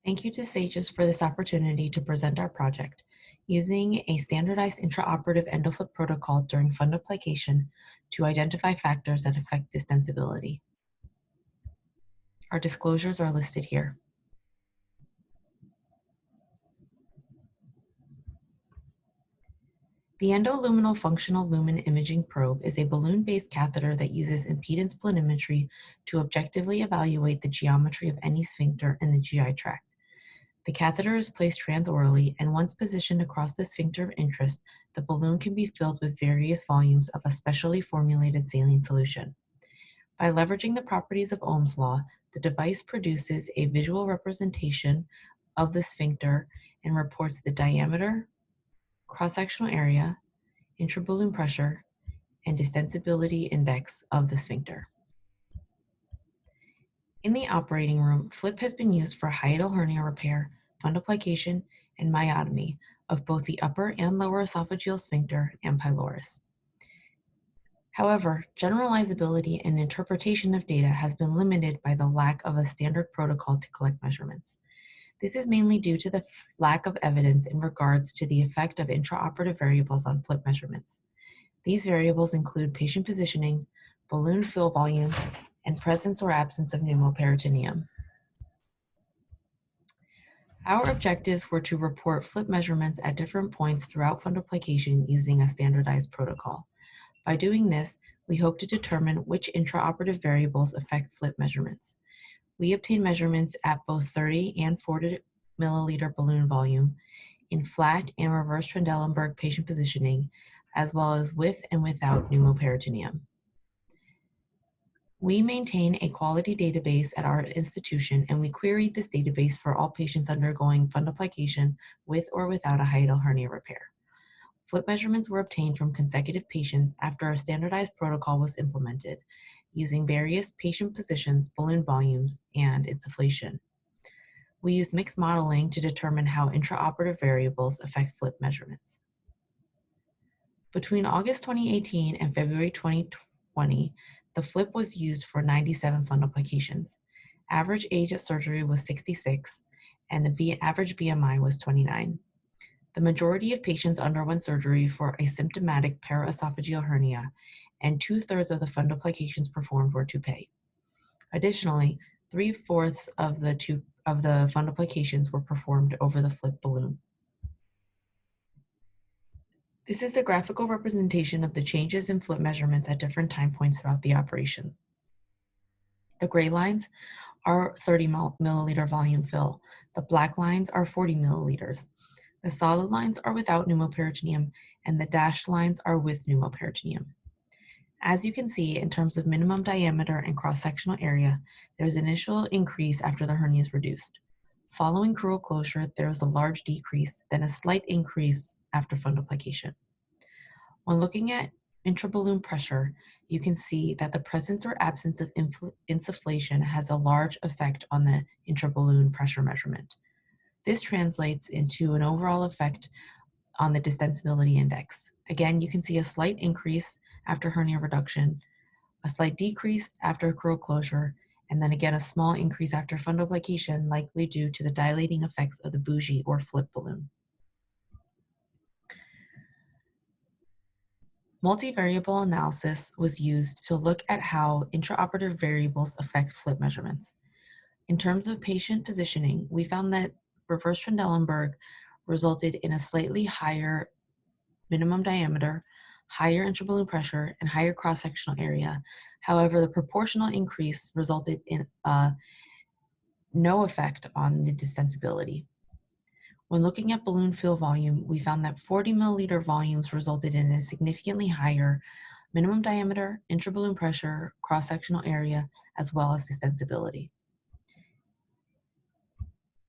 Thank you to SAGES for this opportunity to present our project using a standardized intraoperative endoflip protocol during fundoplication to identify factors that affect distensibility. Our disclosures are listed here. The endoluminal functional lumen imaging probe is a balloon-based catheter that uses impedance planimetry to objectively evaluate the geometry of any sphincter in the GI tract. The catheter is placed transorally, and once positioned across the sphincter of interest, the balloon can be filled with various volumes of a specially formulated saline solution. By leveraging the properties of Ohm's law, the device produces a visual representation of the sphincter and reports the diameter, cross-sectional area, intraballoon pressure, and distensibility index of the sphincter. In the operating room, FLIP has been used for hiatal hernia repair, fundoplication, and myotomy of both the upper and lower esophageal sphincter and pylorus. However, generalizability and interpretation of data has been limited by the lack of a standard protocol to collect measurements. This is mainly due to the lack of evidence in regards to the effect of intraoperative variables on FLIP measurements. These variables include patient positioning, balloon fill volume, and presence or absence of pneumoperitoneum. Our objectives were to report FLIP measurements at different points throughout fundoplication using a standardized protocol. By doing this, we hope to determine which intraoperative variables affect FLIP measurements. We obtained measurements at both 30 and 40 milliliter balloon volume, in flat and reverse Trendelenburg patient positioning, as well as with and without pneumoperitoneum. We maintain a quality database at our institution, and we queried this database for all patients undergoing fundoplication with or without a hiatal hernia repair. FLIP measurements were obtained from consecutive patients after a standardized protocol was implemented, using various patient positions, balloon volumes, and insufflation. We used mixed modeling to determine how intraoperative variables affect FLIP measurements. Between August 2018 and February 2020, the FLIP was used for 97 fundoplications. Average age at surgery was 66, and the average BMI was 29. The majority of patients underwent surgery for a symptomatic paraesophageal hernia, and 2/3 of the fundoplications performed were toupee. Additionally, 3/4 of the fundoplications were performed over the FLIP balloon. This is a graphical representation of the changes in FLIP measurements at different time points throughout the operations. The gray lines are 30 milliliter volume fill. The black lines are 40 milliliters. The solid lines are without pneumoperitoneum, and the dashed lines are with pneumoperitoneum. As you can see, in terms of minimum diameter and cross-sectional area, there's an initial increase after the hernia is reduced. Following crural closure, there is a large decrease, then a slight increase after fundoplication. When looking at intraballoon pressure, you can see that the presence or absence of insufflation has a large effect on the intraballoon pressure measurement. This translates into an overall effect on the distensibility index. Again, you can see a slight increase after hernia reduction, a slight decrease after crural closure, and then again a small increase after fundoplication, likely due to the dilating effects of the bougie or FLIP balloon. Multivariable analysis was used to look at how intraoperative variables affect FLIP measurements. In terms of patient positioning, we found that reverse Trendelenburg resulted in a slightly higher minimum diameter, higher intraballoon pressure, and higher cross-sectional area. However, the proportional increase resulted in no effect on the distensibility. When looking at balloon fill volume, we found that 40 milliliter volumes resulted in a significantly higher minimum diameter, intraballoon pressure, cross-sectional area, as well as distensibility.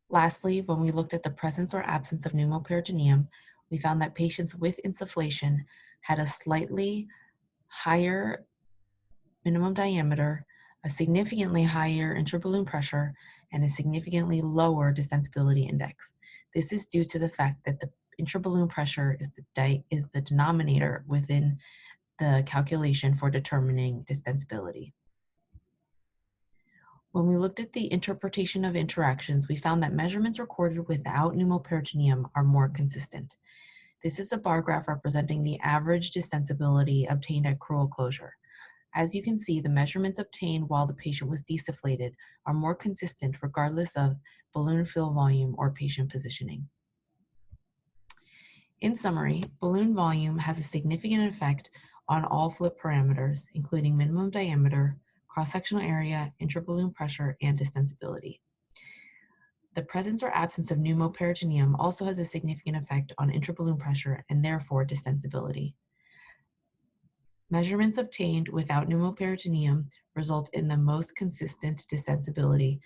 Lastly, when we looked at the presence or absence of pneumoperitoneum, we found that patients with insufflation had a slightly higher minimum diameter, a significantly higher intraballoon pressure, and a significantly lower distensibility index. This is due to the fact that the intraballoon pressure is the denominator within the calculation for determining distensibility. When we looked at the interpretation of interactions, we found that measurements recorded without pneumoperitoneum are more consistent. This is a bar graph representing the average distensibility obtained at crural closure. As you can see, the measurements obtained while the patient was desufflated are more consistent regardless of balloon fill volume or patient positioning. In summary, balloon volume has a significant effect on all flip parameters, including minimum diameter, cross-sectional area, intraballoon pressure, and distensibility. The presence or absence of pneumoperitoneum also has a significant effect on intraballoon pressure and therefore distensibility. Measurements obtained without pneumoperitoneum result in the most consistent distensibility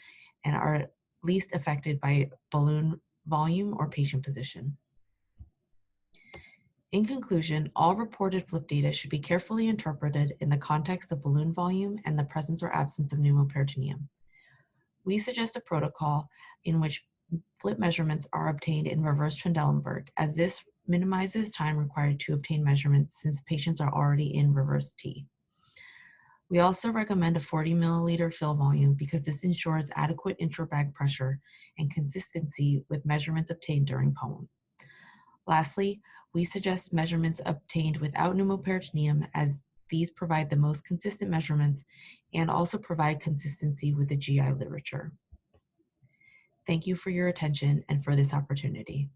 and are least affected by balloon volume or patient position. In conclusion, all reported flip data should be carefully interpreted in the context of balloon volume and the presence or absence of pneumoperitoneum. We suggest a protocol in which flip measurements are obtained in reverse Trendelenburg, as this minimizes time required to obtain measurements since patients are already in reverse T. We also recommend a 40 milliliter fill volume because this ensures adequate intrabag pressure and consistency with measurements obtained during POEM. Lastly, we suggest measurements obtained without pneumoperitoneum as these provide the most consistent measurements and also provide consistency with the GI literature. Thank you for your attention and for this opportunity.